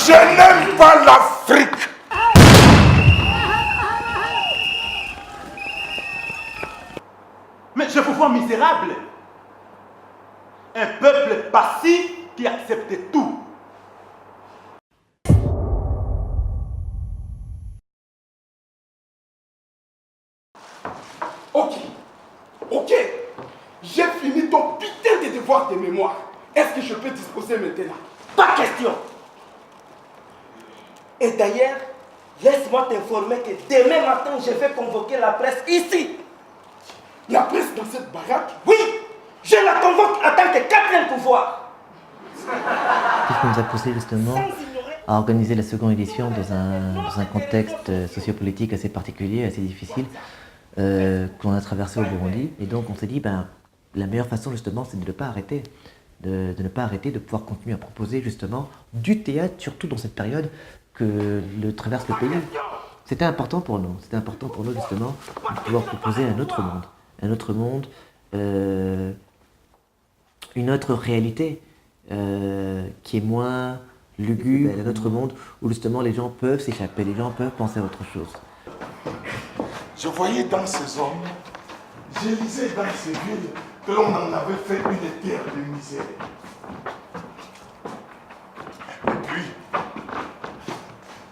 Je n'aime pas l'Afrique. Mais je vous vois misérable. Un peuple passif qui accepte tout. Ok. J'ai fini ton putain de devoir de mémoire. Est-ce que je peux disposer maintenant? Pas question. Et d'ailleurs, laisse-moi t'informer que demain matin, je vais convoquer la presse ici. La presse dans cette baraque? Oui, je la convoque en tant que quatrième pouvoir. Qu'est-ce qui nous a poussé justement à organiser la seconde édition dans un contexte sociopolitique assez particulier, assez difficile, qu'on a traversé au Burundi. Et donc on s'est dit, la meilleure façon justement, c'est de ne pas arrêter. De ne pas arrêter, de pouvoir continuer à proposer justement du théâtre, surtout dans cette période que traverse le pays. C'était important pour nous justement de pouvoir proposer un autre monde, une autre réalité qui est moins lugubre, un autre monde où justement les gens peuvent s'échapper, les gens peuvent penser à autre chose. Je voyais dans ces hommes, je lisais dans ces villes que l'on en avait fait une terre de misère. Et puis,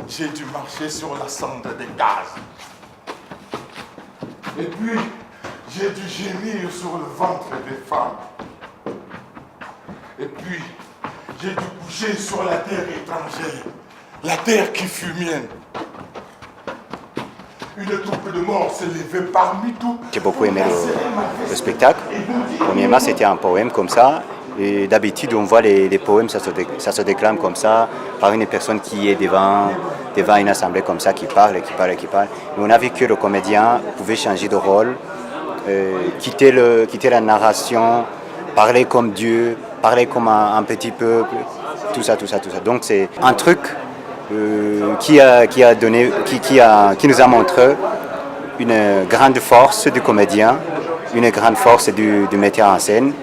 j'ai dû marcher sur la cendre des gaz. Et puis, j'ai dû gémir sur le ventre des femmes. Et puis, j'ai dû coucher sur la terre étrangère, la terre qui fut mienne. Une troupe de morts s'est levée parmi tout. J'ai beaucoup aimé le spectacle. Premièrement, c'était un poème comme ça. Et d'habitude, on voit les poèmes, ça se déclame comme ça, par une personne qui est devant une assemblée comme ça, qui parle. Et on a vu que le comédien pouvait changer de rôle, quitter la narration, parler comme Dieu, parler comme un petit peuple, tout ça. Donc c'est un truc qui nous a montré une grande force du comédien, une grande force du metteur en scène.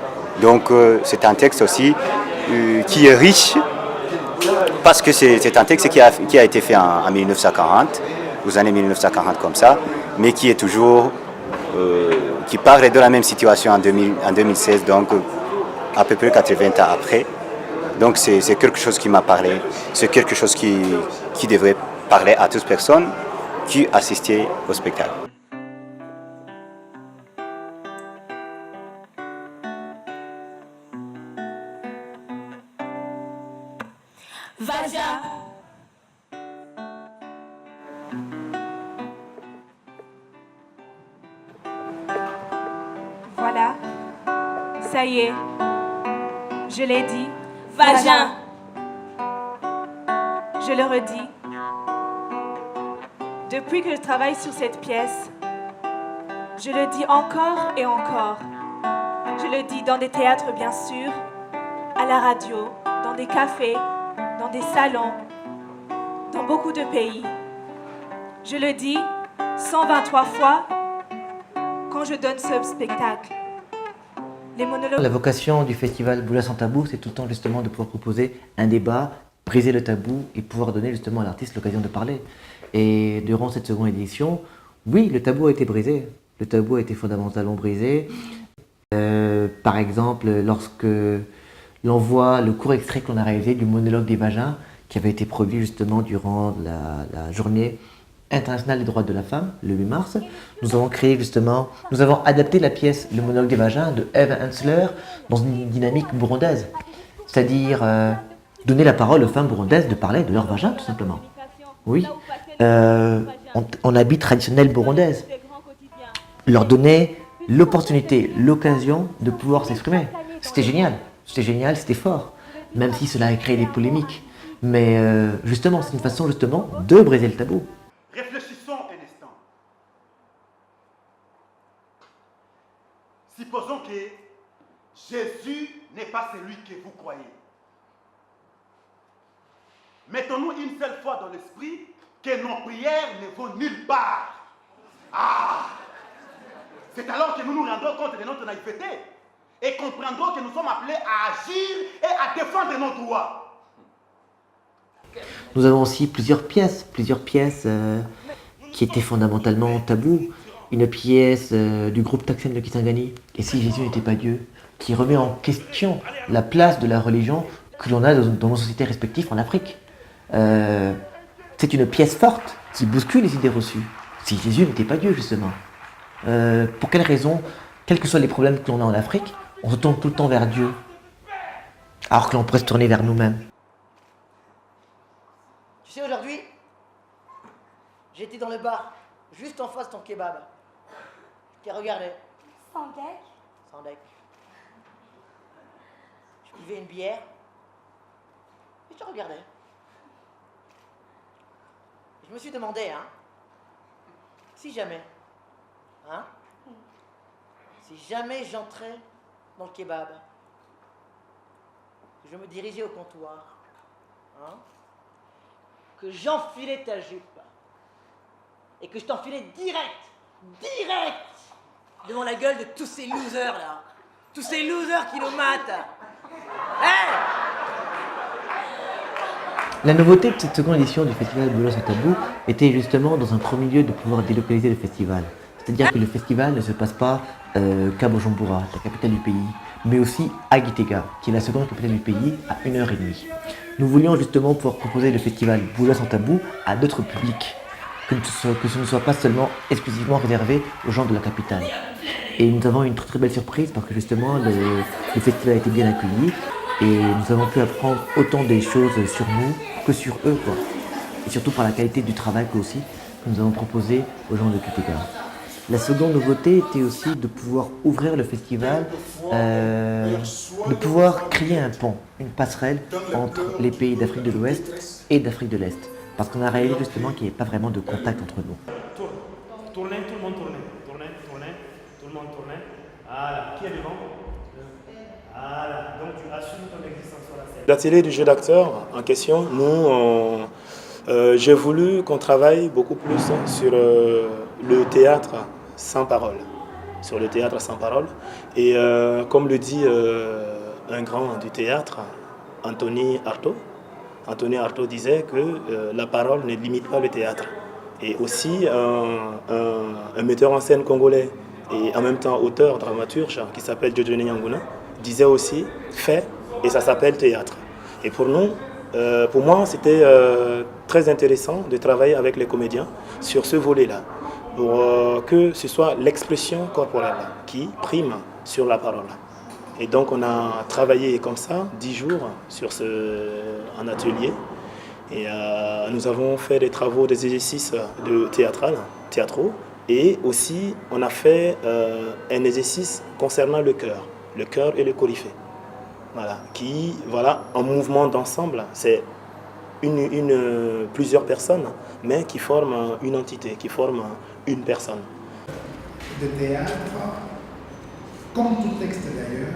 Donc c'est un texte aussi qui est riche, parce que c'est un texte qui a été fait en 1940, aux années 1940 comme ça, mais qui est toujours, qui parle de la même situation en 2016, donc à peu près 80 ans après. Donc c'est quelque chose qui m'a parlé, c'est quelque chose qui devrait parler à toute personne qui assistait au spectacle. Vaja. Voilà, ça y est, je l'ai dit. Vagin. Je le redis. Depuis que je travaille sur cette pièce, je le dis encore et encore. Je le dis dans des théâtres, bien sûr, à la radio, dans des cafés, dans des salons, dans beaucoup de pays. Je le dis 123 fois quand je donne ce spectacle. Les monologues... La vocation du festival Boula sans tabou, c'est tout le temps justement de pouvoir proposer un débat, briser le tabou et pouvoir donner justement à l'artiste l'occasion de parler. Et durant cette seconde édition, oui, le tabou a été brisé. Le tabou a été fondamentalement brisé. Par exemple, lorsque l'on voit le court extrait qu'on a réalisé du monologue des vagins, qui avait été produit justement durant la journée internationale des droits de la femme, le 8 mars, nous avons adapté la pièce Le monologue des vagins de Eve Ensler dans une dynamique burundaise. C'est-à-dire donner la parole aux femmes burundaises de parler de leur vagin, tout simplement. Oui, en habit traditionnel burundaise. Leur donner l'opportunité, l'occasion de pouvoir s'exprimer. C'était génial, c'était fort, même si cela a créé des polémiques. Mais justement, c'est une façon justement de briser le tabou. Réfléchissons un instant. Supposons que Jésus n'est pas celui que vous croyez. Mettons-nous une seule fois dans l'esprit que nos prières ne vont nulle part. Ah! C'est alors que nous nous rendrons compte de notre naïveté et comprendrons que nous sommes appelés à agir et à défendre nos droits. Nous avons aussi plusieurs pièces qui étaient fondamentalement tabous. Une pièce du groupe Taksen de Kisangani, Et si Jésus n'était pas Dieu, qui remet en question la place de la religion que l'on a dans nos sociétés respectives en Afrique. C'est une pièce forte qui bouscule les idées reçues. Si Jésus n'était pas Dieu, justement. Pour quelle raison, quels que soient les problèmes que l'on a en Afrique, on se tourne tout le temps vers Dieu, alors que l'on pourrait se tourner vers nous-mêmes. Tu sais, aujourd'hui, j'étais dans le bar, juste en face de ton kebab. Je t'ai regardé. Sans deck. Sans deck. Je buvais une bière. Et je te regardais. Je me suis demandé, si jamais, si jamais j'entrais dans le kebab, que je me dirigeais au comptoir, que j'enfilais ta jupe, et que je t'enfilais direct, devant la gueule de tous ces losers là, tous ces losers qui nous matent. Hey! La nouveauté de cette seconde édition du festival Boulot sans tabou était justement dans un premier lieu de pouvoir délocaliser le festival. C'est-à-dire que le festival ne se passe pas qu'à Bujumbura, la capitale du pays, mais aussi à Gitega, qui est la seconde capitale du pays, à 1h30. Nous voulions justement pouvoir proposer le festival Boulot sans tabou à d'autres publics, que ce ne soit pas seulement exclusivement réservé aux gens de la capitale. Et nous avons une très belle surprise parce que justement le festival a été bien accueilli et nous avons pu apprendre autant des choses sur nous que sur eux, quoi. Et surtout par la qualité du travail que nous avons proposé aux gens de Gitega. La seconde nouveauté était aussi de pouvoir ouvrir le festival, de pouvoir créer un pont, une passerelle entre les pays d'Afrique de l'Ouest et d'Afrique de l'Est. Parce qu'on a réalisé justement qu'il n'y avait pas vraiment de contact entre nous. Tournez, tout le monde tournez. Tout le monde tournez. Voilà, qui est devant? Voilà, donc tu assumes ton existence sur la scène. L'atelier du jeu d'acteur en question, j'ai voulu qu'on travaille beaucoup plus sur le théâtre sans parole. Sur le théâtre sans parole. Et comme le dit un grand du théâtre, Anthony Artaud disait que la parole ne limite pas le théâtre. Et aussi un metteur en scène congolais et en même temps auteur, dramaturge, qui s'appelle Dieudonné Nyanguna, disait aussi « fait » et ça s'appelle théâtre. Et pour nous, pour moi, c'était très intéressant de travailler avec les comédiens sur ce volet-là, pour que ce soit l'expression corporelle qui prime sur la parole. Et donc on a travaillé comme ça 10 jours sur un atelier et nous avons fait des travaux, des exercices théâtraux et aussi on a fait un exercice concernant le cœur et le coryphée. Voilà, qui, en mouvement d'ensemble, c'est plusieurs personnes, mais qui forment une entité, qui forment une personne. Le théâtre, comme tout texte d'ailleurs,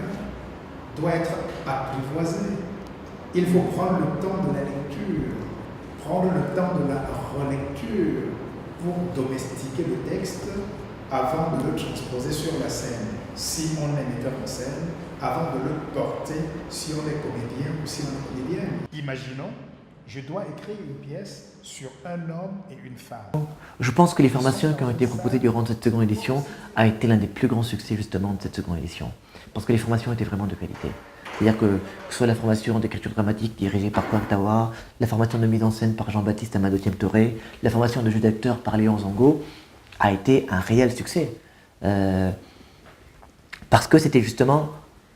doit être apprivoisé. Il faut prendre le temps de la lecture, prendre le temps de la relecture pour domestiquer le texte avant de le transposer sur la scène, si on est metteur en scène, avant de le porter si on est comédien ou si on est comédienne. Imaginons, je dois écrire une pièce sur un homme et une femme. Je pense que les formations qui ont été proposées durant cette seconde édition a été l'un des plus grands succès justement de cette seconde édition. Parce que les formations étaient vraiment de qualité. C'est-à-dire que ce soit la formation d'écriture dramatique dirigée par Kwantawa, la formation de mise en scène par Jean-Baptiste Amado Thiemtoré, la formation de jeu d'acteur par Léon Zongo, a été un réel succès. Parce que c'était justement,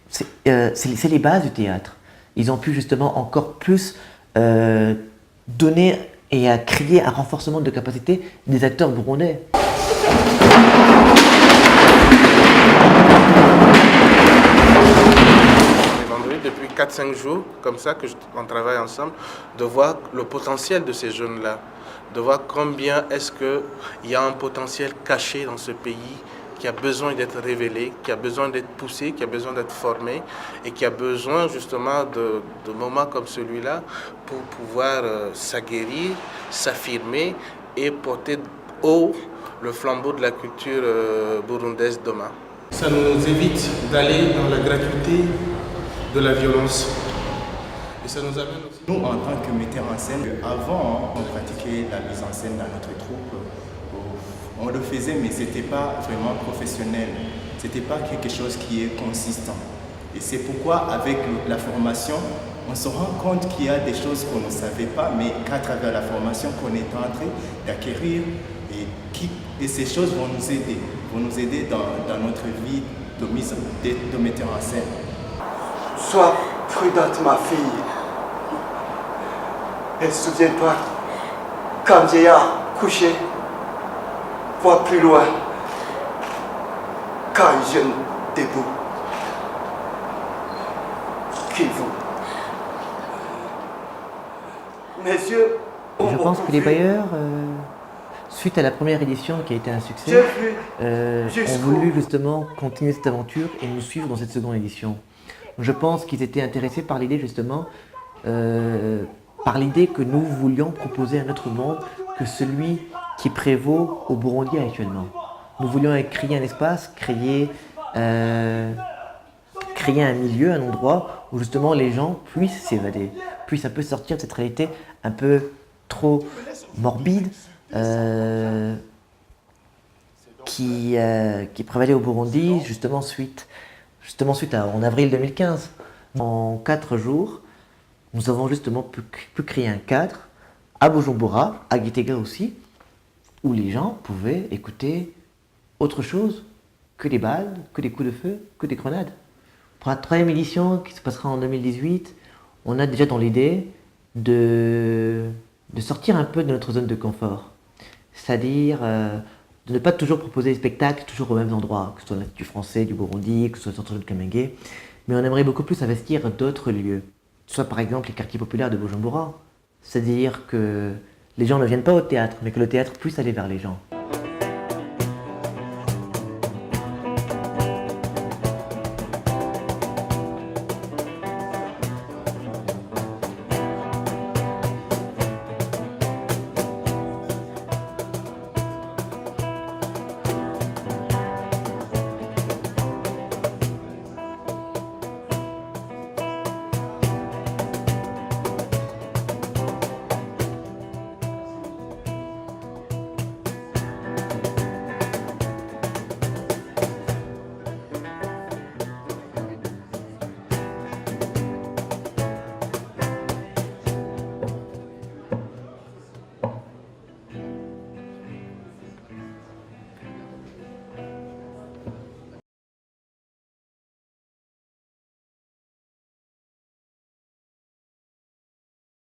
c'est les bases du théâtre. Ils ont pu justement encore plus donner et à créer un renforcement de capacité des acteurs burundais. Depuis 4-5 jours, comme ça, qu'on travaille ensemble, de voir le potentiel de ces jeunes-là, de voir combien est-ce qu'il y a un potentiel caché dans ce pays qui a besoin d'être révélé, qui a besoin d'être poussé, qui a besoin d'être formé et qui a besoin justement de moments comme celui-là pour pouvoir s'aguerrir, s'affirmer et porter haut le flambeau de la culture burundaise demain. Ça nous évite d'aller dans la gratuité de la violence. Et ça nous amène aussi. Nous, en tant que metteurs en scène, avant, on pratiquait la mise en scène dans notre troupe. On le faisait, mais ce n'était pas vraiment professionnel. Ce n'était pas quelque chose qui est consistant. Et c'est pourquoi, avec la formation, on se rend compte qu'il y a des choses qu'on ne savait pas, mais qu'à travers la formation qu'on est en train d'acquérir, et ces choses vont nous aider dans notre vie de metteur en scène. Sois prudente, ma fille. Et souviens-toi, quand vieillard couché, vois plus loin, quand jeune debout, qu'il vous. Mes yeux ont Je pense que les bailleurs, suite à la première édition qui a été un succès, ont voulu justement continuer cette aventure et nous suivre dans cette seconde édition. Je pense qu'ils étaient intéressés par l'idée justement, par l'idée que nous voulions proposer un autre monde que celui qui prévaut au Burundi actuellement. Nous voulions créer un espace, créer un milieu, un endroit où justement les gens puissent s'évader, puissent un peu sortir de cette réalité un peu trop morbide qui prévalait au Burundi justement suite en avril 2015. En 4 jours, nous avons justement pu créer un cadre à Bujumbura, à Gitega aussi, où les gens pouvaient écouter autre chose que des balles, que des coups de feu, que des grenades. Pour la 3e édition qui se passera en 2018, on a déjà dans l'idée de sortir un peu de notre zone de confort. C'est-à-dire de ne pas toujours proposer des spectacles toujours aux mêmes endroits, que ce soit l'Institut français du Burundi, que ce soit le centre de Kamenge, mais on aimerait beaucoup plus investir d'autres lieux, soit par exemple les quartiers populaires de Bujumbura. C'est-à-dire que les gens ne viennent pas au théâtre, mais que le théâtre puisse aller vers les gens.